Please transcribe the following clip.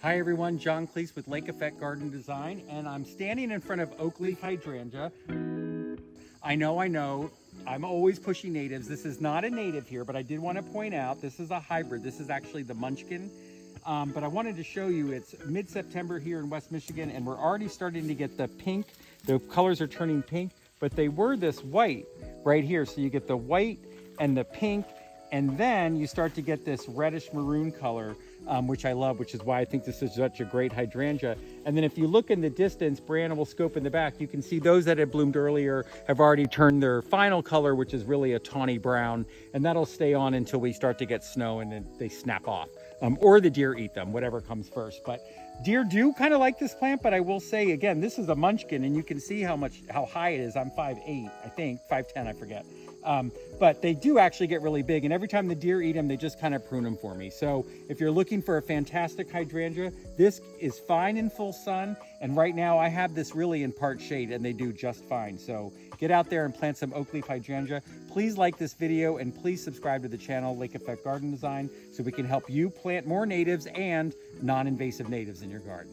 Hi everyone, John Cleese with Lake Effect Garden Design, and I'm standing in front of Oakleaf Hydrangea. I know, I'm always pushing natives. This is not a native here, but I did want to point out this is a hybrid. This is actually the Munchkin, but I wanted to show you it's mid-September here in West Michigan, and we're already starting to get the pink. The colors are turning pink, but they were this white right here. So you get the white and the pink, and then you start to get this reddish maroon color, which I love, which is why I think this is such a great hydrangea. And then if you look in the distance, Brianna will scope in the back, you can see those that had bloomed earlier have already turned their final color, which is really a tawny brown, and that'll stay on until we start to get snow and then they snap off. Or the deer eat them, whatever comes first. But deer do kind of like this plant, but I will say again, this is a Munchkin, and you can see how high it is. I'm 5'8", I think, 5'10", I forget. But they do actually get really big, and every time the deer eat them, they just kind of prune them for me. So if you're looking for a fantastic hydrangea, this is fine in full sun, and right now I have this really in part shade, and they do just fine. So get out there and plant some Oakleaf Hydrangea. Please like this video, and please subscribe to the channel Lake Effect Garden Design so we can help you plant more natives and non-invasive natives in your garden.